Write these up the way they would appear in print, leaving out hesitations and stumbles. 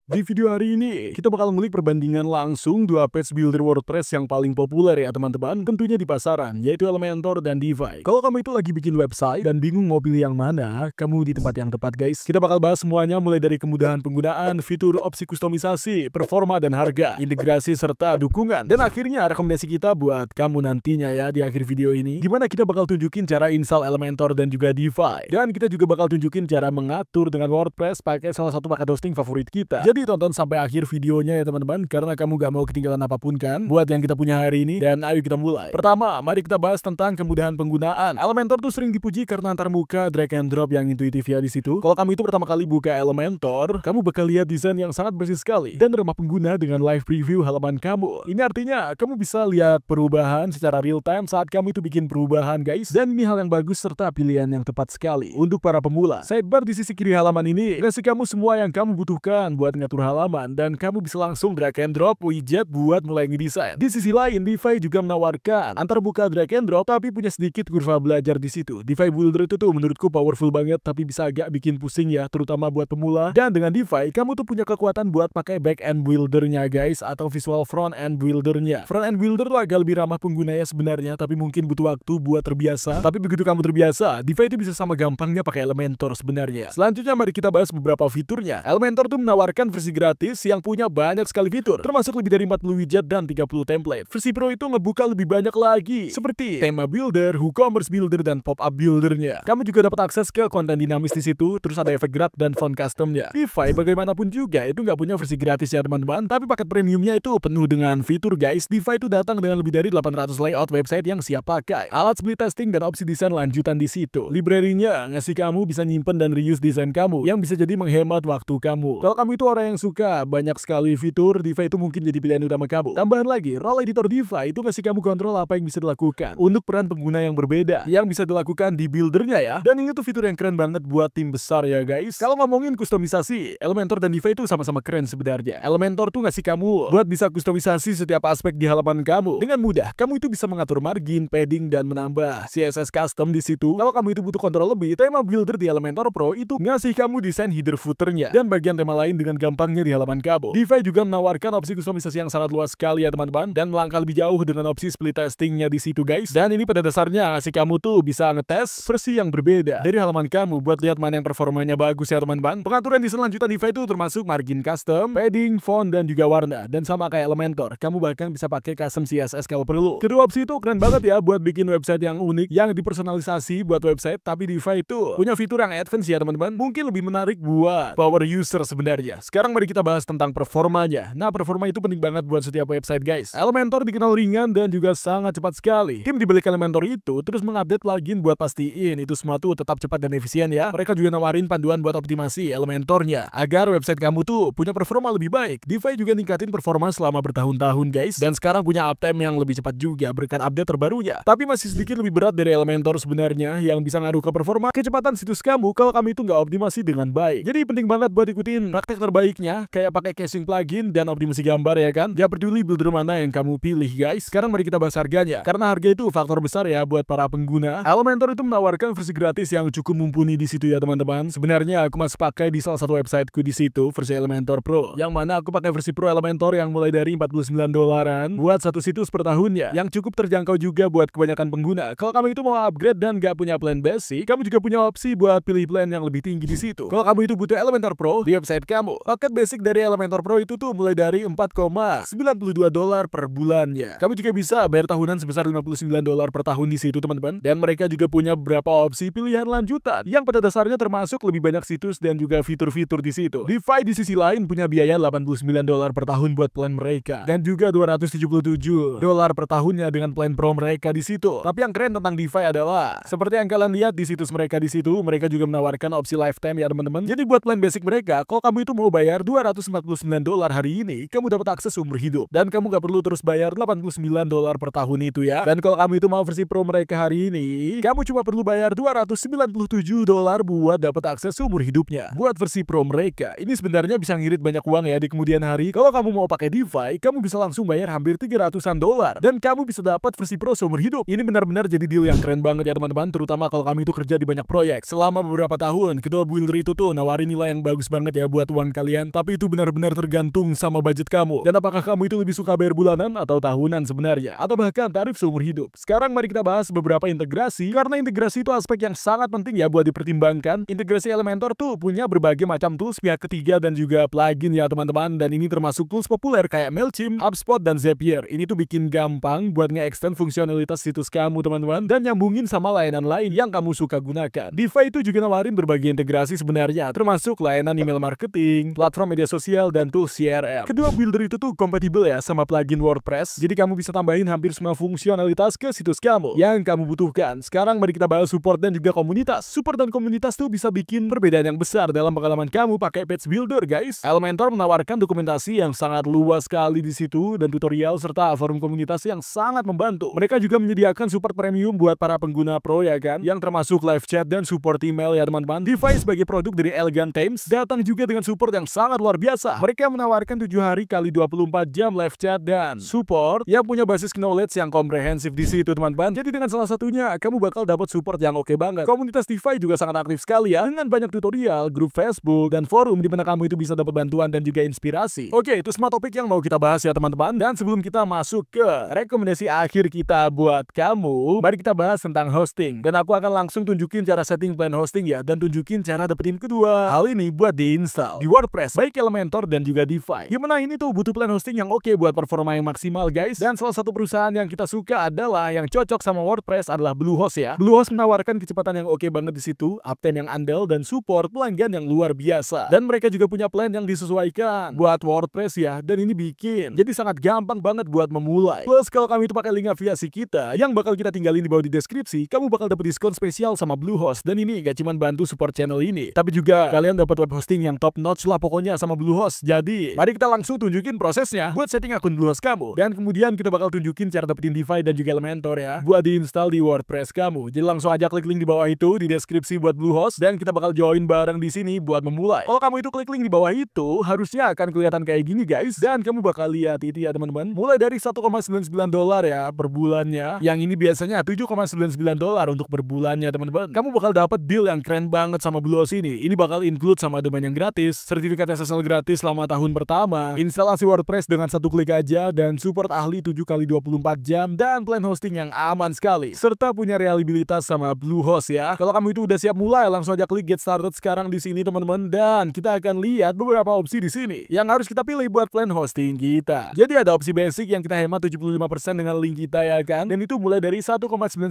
Di video hari ini, kita bakal ngulik perbandingan langsung dua page builder WordPress yang paling populer ya teman-teman, tentunya di pasaran, yaitu Elementor dan DeFi. Kalau kamu itu lagi bikin website dan bingung mau pilih yang mana, kamu di tempat yang tepat guys. Kita bakal bahas semuanya mulai dari kemudahan penggunaan, fitur, opsi kustomisasi, performa dan harga, integrasi serta dukungan. Dan akhirnya rekomendasi kita buat kamu nantinya ya di akhir video ini, dimana kita bakal tunjukin cara install Elementor dan juga DeFi. Dan kita juga bakal tunjukin cara mengatur dengan WordPress pakai salah satu paket hosting favorit kita. Jadi tonton sampai akhir videonya ya teman-teman, karena kamu gak mau ketinggalan apapun kan buat yang kita punya hari ini. Dan ayo kita mulai. Pertama, mari kita bahas tentang kemudahan penggunaan. Elementor tuh sering dipuji karena antarmuka drag and drop yang intuitif ya di situ. Kalau kamu itu pertama kali buka Elementor, kamu bakal lihat desain yang sangat bersih sekali dan ramah pengguna dengan live preview halaman kamu. Ini artinya kamu bisa lihat perubahan secara real time saat kamu itu bikin perubahan guys. Dan ini hal yang bagus serta pilihan yang tepat sekali untuk para pemula. Sidebar di sisi kiri halaman ini ngasih kamu semua yang kamu butuhkan buat ngatur halaman, dan kamu bisa langsung drag and drop widget buat mulai ngedesain. Di sisi lain, DeFi juga menawarkan antarmuka drag and drop tapi punya sedikit kurva belajar di situ. DeFi Builder itu tuh menurutku powerful banget tapi bisa agak bikin pusing ya, terutama buat pemula. Dan dengan DeFi, kamu tuh punya kekuatan buat pakai back end buildernya guys, atau visual front end buildernya. Front end builder tuh agak lebih ramah pengguna ya sebenarnya, tapi mungkin butuh waktu buat terbiasa. Tapi begitu kamu terbiasa, DeFi itu bisa sama gampangnya pakai Elementor sebenarnya. Selanjutnya mari kita bahas beberapa fiturnya. Elementor tuh menawarkan versi gratis yang punya banyak sekali fitur, termasuk lebih dari 40 widget dan 30 template. Versi Pro itu ngebuka lebih banyak lagi, seperti tema builder, WooCommerce builder, dan pop-up buildernya. Kamu juga dapat akses ke konten dinamis di situ, terus ada efek gerak dan font customnya. DeFi bagaimanapun juga itu nggak punya versi gratis ya teman-teman, tapi paket premiumnya itu penuh dengan fitur guys. DeFi itu datang dengan lebih dari 800 layout website yang siap pakai, alat split testing dan opsi desain lanjutan di situ. Library-nya ngasih kamu bisa nyimpen dan reuse desain kamu, yang bisa jadi menghemat waktu kamu. Kalau kamu itu orang yang suka banyak sekali fitur, DeFi itu mungkin jadi pilihan utama kamu. Tambahan lagi, role editor DeFi itu ngasih kamu kontrol apa yang bisa dilakukan untuk peran pengguna yang berbeda yang bisa dilakukan di buildernya ya. Dan ini tuh fitur yang keren banget buat tim besar ya guys. Kalau ngomongin kustomisasi, Elementor dan DeFi itu sama-sama keren sebenarnya. Elementor tuh ngasih kamu buat bisa kustomisasi setiap aspek di halaman kamu dengan mudah. Kamu itu bisa mengatur margin, padding, dan menambah CSS custom di situ. Kalau kamu itu butuh kontrol lebih, tema builder di Elementor Pro itu ngasih kamu desain header footernya dan bagian tema lain dengan gampangnya di halaman kamu. DeFi juga menawarkan opsi kustomisasi yang sangat luas sekali ya teman-teman, dan melangkah lebih jauh dengan opsi split testingnya di situ guys. Dan ini pada dasarnya ngasih kamu tuh bisa ngetes versi yang berbeda dari halaman kamu buat lihat mana yang performanya bagus ya teman-teman. Pengaturan desain lanjutan DeFi itu termasuk margin custom, padding, font, dan juga warna. Dan sama kayak Elementor, kamu bahkan bisa pakai custom CSS kalau perlu. Kedua opsi itu keren banget ya buat bikin website yang unik, yang dipersonalisasi buat website. Tapi DeFi itu punya fitur yang advance ya teman-teman, mungkin lebih menarik buat power user sebenarnya. Sekarang mari kita bahas tentang performanya. Nah, performa itu penting banget buat setiap website guys. Elementor dikenal ringan dan juga sangat cepat sekali. Tim di balik Elementor itu terus mengupdate plugin buat pastiin itu semua tuh tetap cepat dan efisien ya. Mereka juga nawarin panduan buat optimasi Elementornya agar website kamu tuh punya performa lebih baik. DeFi juga ningkatin performa selama bertahun-tahun guys, dan sekarang punya uptime yang lebih cepat juga berkat update terbarunya. Tapi masih sedikit lebih berat dari Elementor sebenarnya, yang bisa ngaruh ke performa kecepatan situs kamu kalau kamu itu nggak optimasi dengan baik. Jadi penting banget buat ikutin praktek terbaiknya, kayak pakai caching plugin dan optimasi gambar ya kan. Gak peduli builder mana yang kamu pilih guys. Sekarang mari kita bahas harganya, karena harga itu faktor besar ya buat para pengguna. Elementor itu menawarkan versi gratis yang cukup mumpuni di situ ya teman-teman. Sebenarnya aku masih pakai di salah satu websiteku di situ versi Elementor Pro, yang mana aku pakai versi Pro Elementor yang mulai dari $49 buat satu situs per tahunnya, yang cukup terjangkau juga buat kebanyakan pengguna. Kalau kamu itu mau upgrade dan gak punya plan basic, kamu juga punya opsi buat pilih plan yang lebih tinggi di situ. Kalau kamu itu butuh Elementor Pro di website kamu, paket basic dari Elementor Pro itu tuh mulai dari $4,92 per bulannya. Kamu juga bisa bayar tahunan sebesar $59 per tahun di situ teman-teman. Dan mereka juga punya beberapa opsi pilihan lanjutan yang pada dasarnya termasuk lebih banyak situs dan juga fitur-fitur di situ. DeFi di sisi lain punya biaya $89 per tahun buat plan mereka, dan juga $277 per tahunnya dengan plan Pro mereka di situ. Tapi yang keren tentang DeFi adalah seperti yang kalian lihat di situs mereka di situ, mereka juga menawarkan opsi lifetime ya teman-teman. Jadi buat plan basic mereka, kalau kamu itu mau bayar $249 hari ini, kamu dapat akses umur hidup, dan kamu gak perlu terus bayar $89 per tahun itu ya. Dan kalau kamu itu mau versi Pro mereka hari ini, kamu cuma perlu bayar $297 buat dapat akses umur hidupnya. Buat versi Pro mereka, ini sebenarnya bisa ngirit banyak uang ya di kemudian hari. Kalau kamu mau pakai DeFi, kamu bisa langsung bayar hampir $300 dan kamu bisa dapat versi Pro seumur hidup. Ini benar-benar jadi deal yang keren banget ya teman-teman, terutama kalau kamu itu kerja di banyak proyek selama beberapa tahun. Kedua builder itu tuh nawarin nilai yang bagus banget ya buat uang kalian kan? Tapi itu benar-benar tergantung sama budget kamu. Dan apakah kamu itu lebih suka bayar bulanan atau tahunan sebenarnya? Atau bahkan tarif seumur hidup? Sekarang mari kita bahas beberapa integrasi, karena integrasi itu aspek yang sangat penting ya buat dipertimbangkan. Integrasi Elementor tuh punya berbagai macam tools pihak ketiga dan juga plugin ya teman-teman. Dan ini termasuk tools populer kayak Mailchimp, HubSpot, dan Zapier. Ini tuh bikin gampang buat nge-extend fungsionalitas situs kamu teman-teman, dan nyambungin sama layanan lain yang kamu suka gunakan. DeFi itu juga nawarin berbagai integrasi sebenarnya, termasuk layanan email marketing, platform media sosial, dan tools CRM. Kedua builder itu tuh kompatibel ya sama plugin WordPress, jadi kamu bisa tambahin hampir semua fungsionalitas ke situs kamu yang kamu butuhkan. Sekarang mari kita bahas support dan juga komunitas. Support dan komunitas tuh bisa bikin perbedaan yang besar dalam pengalaman kamu pakai Page Builder, guys. Elementor menawarkan dokumentasi yang sangat luas sekali di situ dan tutorial serta forum komunitas yang sangat membantu. Mereka juga menyediakan support premium buat para pengguna pro ya kan, yang termasuk live chat dan support email ya teman-teman. DeFi sebagai produk dari Elegant Teams datang juga dengan support yang sangat luar biasa. Mereka menawarkan 7 hari kali 24 jam live chat dan support yang punya basis knowledge yang komprehensif di situ teman-teman. Jadi dengan salah satunya kamu bakal dapat support yang oke banget. Komunitas DeFi juga sangat aktif sekali ya, dengan banyak tutorial, grup Facebook, dan forum di mana kamu itu bisa dapat bantuan dan juga inspirasi. Oke, itu semua topik yang mau kita bahas ya teman-teman. Dan sebelum kita masuk ke rekomendasi akhir kita buat kamu, mari kita bahas tentang hosting. Dan aku akan langsung tunjukin cara setting plan hosting ya, dan tunjukin cara dapetin kedua hal ini buat diinstal di WordPress, baik Elementor dan juga DeFi. Gimana ini tuh butuh plan hosting yang oke buat performa yang maksimal, guys. Dan salah satu perusahaan yang kita suka adalah yang cocok sama WordPress adalah Bluehost ya. Bluehost menawarkan kecepatan yang oke banget di situ, uptime yang andal, dan support pelanggan yang luar biasa. Dan mereka juga punya plan yang disesuaikan buat WordPress ya, dan ini bikin jadi sangat gampang banget buat memulai. Plus kalau kamu itu pakai link afiliasi kita yang bakal kita tinggalin di bawah di deskripsi, kamu bakal dapat diskon spesial sama Bluehost. Dan ini gak cuma bantu support channel ini, tapi juga kalian dapat web hosting yang top notch lah pokoknya sama Bluehost. Jadi mari kita langsung tunjukin prosesnya buat setting akun Bluehost kamu, dan kemudian kita bakal tunjukin cara dapetin DeFi dan juga Elementor ya buat diinstal di WordPress kamu. Jadi langsung aja klik link di bawah itu di deskripsi buat Bluehost, dan kita bakal join bareng di sini buat memulai. Kalau kamu itu klik link di bawah itu, harusnya akan kelihatan kayak gini guys, dan kamu bakal lihat itu ya teman-teman, mulai dari $1,99 ya per bulannya. Yang ini biasanya $7,99 untuk per bulannya teman-teman. Kamu bakal dapat deal yang keren banget sama Bluehost ini. Ini bakal include sama domain yang gratis, sertifikat SSL gratis selama tahun pertama, instalasi WordPress dengan satu klik aja, dan support ahli 7 kali 24 jam, dan plan hosting yang aman sekali, serta punya reliabilitas sama Bluehost ya. Kalau kamu itu udah siap mulai, langsung aja klik get started sekarang di sini teman-teman, dan kita akan lihat beberapa opsi di sini yang harus kita pilih buat plan hosting kita. Jadi ada opsi basic yang kita hemat 75% dengan link kita ya kan, dan itu mulai dari $1,99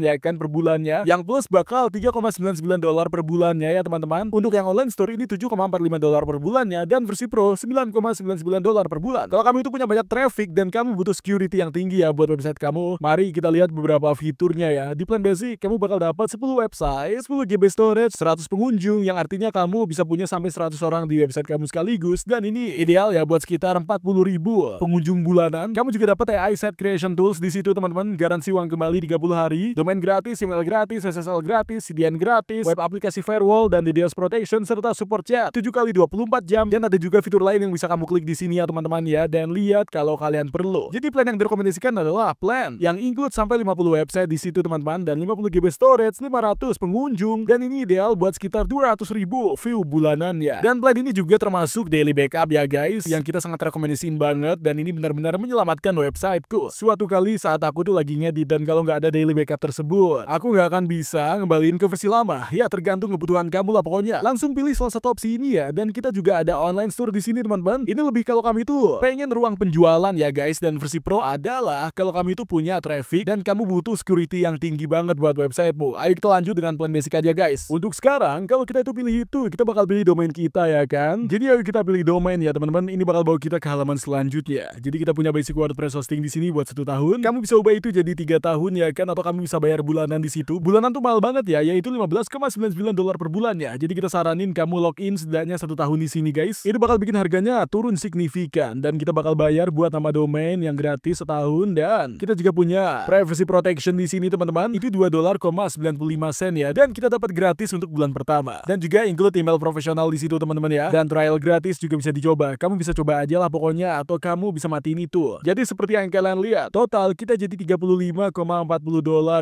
ya kan per bulannya, yang plus bakal $3,99 per bulannya ya teman-teman. Untuk yang online store ini $7,45 per bulannya, dan versi pro $9,99 per bulan. Kalau kamu itu punya banyak traffic dan kamu butuh security yang tinggi ya buat website kamu, mari kita lihat beberapa fiturnya ya. Di plan basic kamu bakal dapat 10 website, 10 GB storage, 100 pengunjung, yang artinya kamu bisa punya sampai 100 orang di website kamu sekaligus, dan ini ideal ya buat sekitar 40.000 pengunjung bulanan. Kamu juga dapat AI Site Creation Tools di situ teman-teman, garansi uang kembali 30 hari, domain gratis, email gratis, SSL gratis, CDN gratis, web aplikasi firewall, dan DDoS protection, serta support chat 7 kali 24 jam. Dan ada juga fitur lain yang bisa kamu klik di sini ya teman-teman ya, dan lihat kalau kalian perlu. Jadi plan yang direkomendasikan adalah plan yang include sampai 50 website di situ teman-teman, dan 50 GB storage, 500 pengunjung, dan ini ideal buat sekitar 200.000 view bulanan ya. Dan plan ini juga termasuk daily backup ya guys, yang kita sangat rekomendasiin banget, dan ini benar-benar menyelamatkan websiteku. Suatu kali saat aku tuh lagi ngedit, dan kalau nggak ada daily backup tersebut, aku nggak akan bisa ngembaliin ke versi lama. Ya tergantung kebutuhan kamu lah pokoknya. Langsung pilih salah satu opsi ini ya. Dan kita juga ada online store di sini teman-teman. Ini lebih kalau kami tuh pengen ruang penjualan ya guys. Dan versi pro adalah kalau kami itu punya traffic dan kamu butuh security yang tinggi banget buat websitemu. Ayo kita lanjut dengan plan basic aja guys. Untuk sekarang kalau kita itu pilih itu, kita bakal pilih domain kita ya kan. Jadi ayo kita pilih domain ya teman-teman. Ini bakal bawa kita ke halaman selanjutnya. Jadi kita punya basic WordPress hosting di sini buat 1 tahun. Kamu bisa ubah itu jadi 3 tahun ya kan, atau kamu bisa bayar bulanan di situ. Bulanan tuh mahal banget ya, yaitu $15,99 per bulan ya. Jadi kita saranin kamu login setidaknya 1 tahun di sini guys. Itu bakal bikin harganya turun signifikan, dan kita bakal bayar buat nama domain yang gratis setahun, dan kita juga punya privacy protection di sini teman-teman. Itu $2.95 ya, dan kita dapat gratis untuk bulan pertama. Dan juga include email profesional di situ teman-teman ya. Dan trial gratis juga bisa dicoba. Kamu bisa coba aja lah pokoknya, atau kamu bisa matiin itu. Jadi seperti yang kalian lihat, total kita jadi $35,40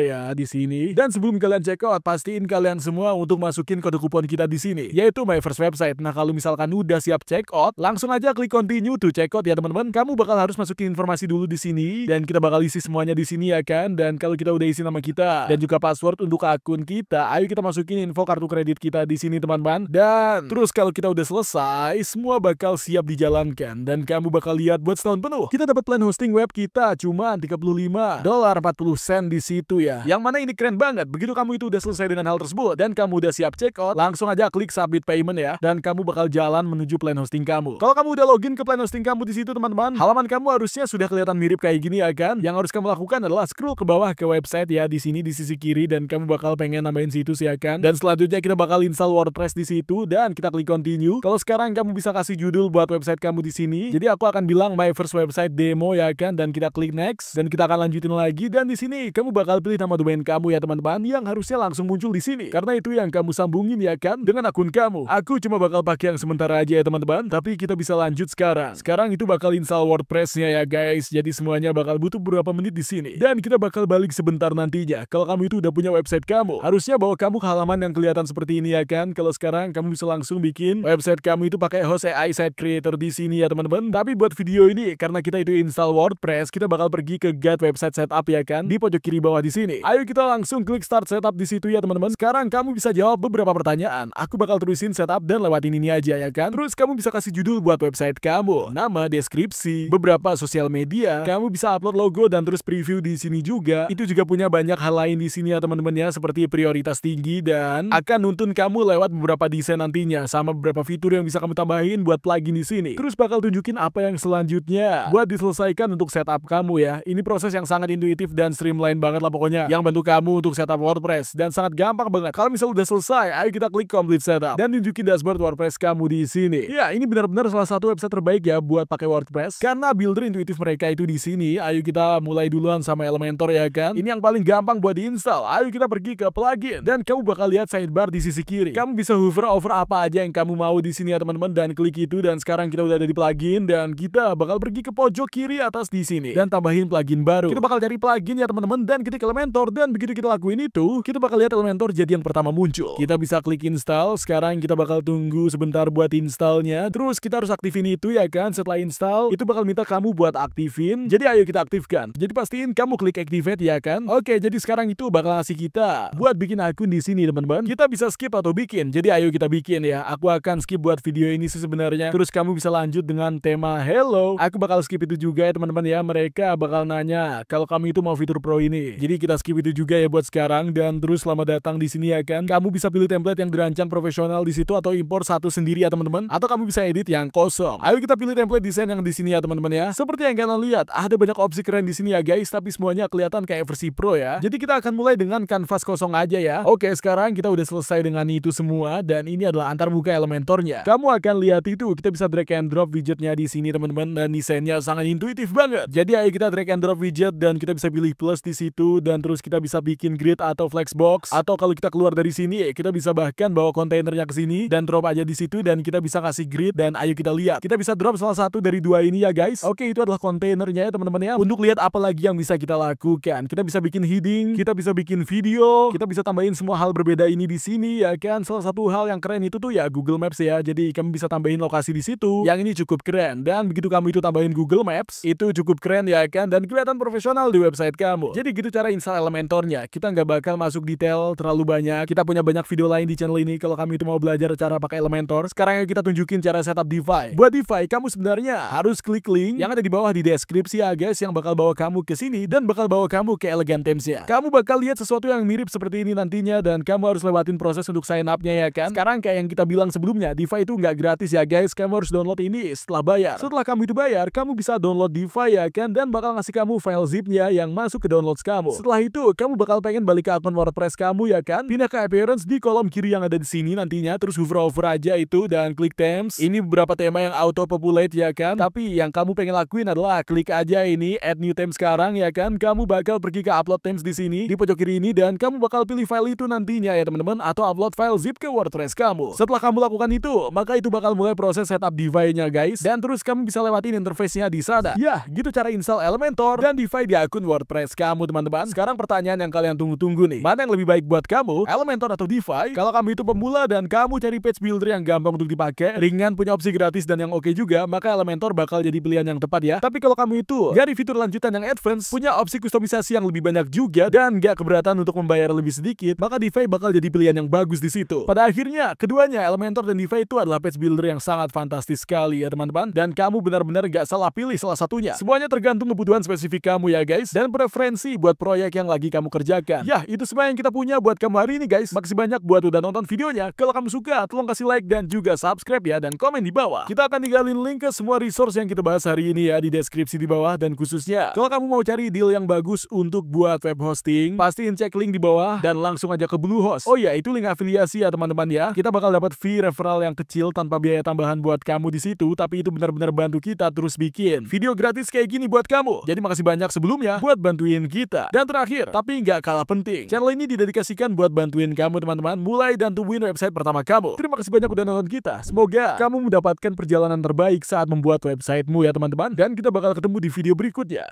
ya di sini. Dan sebelum kalian check out, pastiin kalian semua untuk masukin kode kupon kita di sini, yaitu My First Website. Nah Nah, kalau misalkan udah siap check out, langsung aja klik continue to check out ya teman-teman. Kamu bakal harus masukin informasi dulu di sini dan kita bakal isi semuanya di sini ya kan. Dan kalau kita udah isi nama kita dan juga password untuk akun kita, ayo kita masukin info kartu kredit kita di sini teman-teman. Dan terus kalau kita udah selesai, semua bakal siap dijalankan dan kamu bakal lihat buat setahun penuh. Kita dapat plan hosting web kita cuma $35.40 di situ ya. Yang mana ini keren banget. Begitu kamu itu udah selesai dengan hal tersebut dan kamu udah siap check out, langsung aja klik submit payment ya. Dan kamu bakal jalan menuju plan hosting kamu. Kalau kamu udah login ke plan hosting kamu di situ teman-teman, halaman kamu harusnya sudah kelihatan mirip kayak gini ya kan. Yang harus kamu lakukan adalah scroll ke bawah ke website ya di sini di sisi kiri dan kamu bakal pengen nambahin situs ya kan. Dan selanjutnya kita bakal install WordPress di situ dan kita klik continue. Kalau sekarang kamu bisa kasih judul buat website kamu di sini. Jadi aku akan bilang my first website demo ya kan, dan kita klik next dan kita akan lanjutin lagi. Dan di sini kamu bakal pilih nama domain kamu ya teman-teman yang harusnya langsung muncul di sini karena itu yang kamu sambungin ya kan dengan akun kamu. Aku cuma bakal pakai yang sementara aja ya teman-teman, tapi kita bisa lanjut sekarang. Sekarang itu bakal install WordPress-nya ya guys. Jadi semuanya bakal butuh beberapa menit di sini dan kita bakal balik sebentar nantinya. Kalau kamu itu udah punya website kamu, harusnya bawa kamu ke halaman yang kelihatan seperti ini ya kan. Kalau sekarang kamu bisa langsung bikin website kamu itu pakai host AI site creator di sini ya teman-teman. Tapi buat video ini karena kita itu install WordPress, kita bakal pergi ke get website setup ya kan di pojok kiri bawah di sini. Ayo kita langsung klik start setup di situ ya teman-teman. Sekarang kamu bisa jawab beberapa pertanyaan. Aku bakal terusin setup dan lewatin ini aja ya kan. Terus kamu bisa kasih judul buat website kamu, nama, deskripsi, beberapa sosial media. Kamu bisa upload logo dan terus preview di sini juga. Itu juga punya banyak hal lain di sini ya teman-teman ya, seperti prioritas tinggi dan akan nuntun kamu lewat beberapa desain nantinya sama beberapa fitur yang bisa kamu tambahin buat plugin di sini. Terus bakal tunjukin apa yang selanjutnya buat diselesaikan untuk setup kamu ya. Ini proses yang sangat intuitif dan streamline banget lah pokoknya, yang bantu kamu untuk setup WordPress dan sangat gampang banget. Kalau misal udah selesai, ayo kita klik complete setup dan tunjukin dashboard WordPress kamu di sini. Ya, ini benar-benar salah satu website terbaik ya buat pakai WordPress karena builder intuitif mereka itu di sini. Ayo kita mulai duluan sama Elementor ya kan. Ini yang paling gampang buat diinstal. Ayo kita pergi ke plugin dan kamu bakal lihat sidebar di sisi kiri. Kamu bisa hover over apa aja yang kamu mau di sini ya teman-teman dan klik itu. Dan sekarang kita udah ada di plugin dan kita bakal pergi ke pojok kiri atas di sini dan tambahin plugin baru. Kita bakal cari plugin ya teman-teman dan ketik Elementor, dan begitu kita lakuin itu, kita bakal lihat Elementor jadi yang pertama muncul. Kita bisa klik install. Sekarang kita bakal tunggu sebentar buat installnya. Terus kita harus aktifin itu ya kan. Setelah install, itu bakal minta kamu buat aktifin. Jadi ayo kita aktifkan. Jadi pastiin kamu klik activate ya kan. Oke, jadi sekarang itu bakal ngasih kita buat bikin akun di sini teman-teman. Kita bisa skip atau bikin. Jadi ayo kita bikin ya. Aku akan skip buat video ini sih sebenarnya. Terus kamu bisa lanjut dengan tema hello. Aku bakal skip itu juga ya teman-teman ya. Mereka bakal nanya kalau kamu itu mau fitur pro ini. Jadi kita skip itu juga ya buat sekarang. Dan terus selamat datang di sini ya kan. Kamu bisa pilih template yang dirancang profesional di situ atau impor satu sendiri ya teman-teman. Atau kamu bisa edit yang kosong. Ayo kita pilih template desain yang di sini ya teman-teman ya. Seperti yang kalian lihat, ada banyak opsi keren di sini ya guys, tapi semuanya kelihatan kayak versi pro ya. Jadi kita akan mulai dengan kanvas kosong aja ya. Oke, sekarang kita udah selesai dengan itu semua dan ini adalah antarmuka Elementornya. Kamu akan lihat itu, kita bisa drag and drop widgetnya di sini teman-teman dan desainnya sangat intuitif banget. Jadi ayo kita drag and drop widget dan kita bisa pilih plus di situ dan terus kita bisa bikin grid atau flexbox, atau kalau kita keluar dari sini kita bisa bahkan bawa kontainernya ke sini dan drop aja di situ dan kita bisa kasih grid. Dan ayo kita lihat, kita bisa drop salah satu dari dua ini ya guys. Oke, itu adalah kontainernya ya teman-teman ya. Untuk lihat apa lagi yang bisa kita lakukan, kita bisa bikin heading, kita bisa bikin video, kita bisa tambahin semua hal berbeda ini di sini ya kan. Salah satu hal yang keren itu tuh ya Google Maps ya. Jadi kamu bisa tambahin lokasi di situ. Yang ini cukup keren dan begitu kamu itu tambahin Google Maps, itu cukup keren ya kan dan kelihatan profesional di website kamu. Jadi gitu cara install Elementornya. Kita nggak bakal masuk detail terlalu banyak. Kita punya banyak video lain di channel ini kalau kamu itu mau belajar cara pakai Elementor. Sekarang kita tunjukin cara setup DeFi. Buat DeFi, kamu sebenarnya harus klik link yang ada di bawah di deskripsi ya guys, yang bakal bawa kamu ke sini dan bakal bawa kamu ke Elegant Themes-nya. Kamu bakal lihat sesuatu yang mirip seperti ini nantinya dan kamu harus lewatin proses untuk sign up-nya ya kan. Sekarang kayak yang kita bilang sebelumnya, DeFi itu nggak gratis ya guys. Kamu harus download ini setelah bayar. Setelah kamu itu bayar, kamu bisa download DeFi ya kan dan bakal ngasih kamu file zip-nya yang masuk ke downloads kamu. Setelah itu, kamu bakal pengen balik ke akun WordPress kamu ya kan. Pindah ke appearance di kolom kiri yang ada di sini nantinya, terus hover over aja itu dan klik themes. Ini beberapa tema yang auto populate ya kan. Tapi yang kamu pengen lakuin adalah klik aja ini add new theme sekarang ya kan. Kamu bakal pergi ke upload themes di sini di pojok kiri ini dan kamu bakal pilih file itu nantinya ya teman-teman, atau upload file zip ke WordPress kamu. Setelah kamu lakukan itu, maka itu bakal mulai proses setup DeFi-nya guys, dan terus kamu bisa lewatin interface-nya di sana. Ya, gitu cara install Elementor dan DeFi di akun WordPress kamu teman-teman. Sekarang pertanyaan yang kalian tunggu-tunggu nih, mana yang lebih baik buat kamu, Elementor atau DeFi? Kalau kamu itu pemula dan kamu cari page builder yang yang gampang untuk dipakai, ringan, punya opsi gratis dan yang oke juga, maka Elementor bakal jadi pilihan yang tepat ya. Tapi kalau kamu itu nyari fitur lanjutan yang advance, punya opsi kustomisasi yang lebih banyak juga, dan gak keberatan untuk membayar lebih sedikit, maka DeFi bakal jadi pilihan yang bagus di situ. Pada akhirnya, keduanya Elementor dan DeFi itu adalah page builder yang sangat fantastis sekali ya teman-teman, dan kamu benar-benar gak salah pilih salah satunya. Semuanya tergantung kebutuhan spesifik kamu ya guys, dan preferensi buat proyek yang lagi kamu kerjakan. Ya, itu semua yang kita punya buat kamu hari ini guys. Makasih banyak buat udah nonton videonya. Kalau kamu suka, tolong kasih like dan juga subscribe ya, dan komen di bawah. Kita akan tinggalin link ke semua resource yang kita bahas hari ini ya di deskripsi di bawah, dan khususnya kalau kamu mau cari deal yang bagus untuk buat web hosting, pastiin cek link di bawah dan langsung aja ke Bluehost. Oh ya, itu link afiliasi ya teman-teman ya. Kita bakal dapat fee referral yang kecil tanpa biaya tambahan buat kamu di situ, tapi itu benar-benar bantu kita terus bikin video gratis kayak gini buat kamu. Jadi makasih banyak sebelumnya buat bantuin kita. Dan terakhir, tapi nggak kalah penting, channel ini didedikasikan buat bantuin kamu teman-teman mulai dan tumbuhin website pertama kamu. Terima kasih banyak udah nonton kita. Semoga kamu mendapatkan perjalanan terbaik saat membuat websitemu ya teman-teman. Dan kita bakal ketemu di video berikutnya.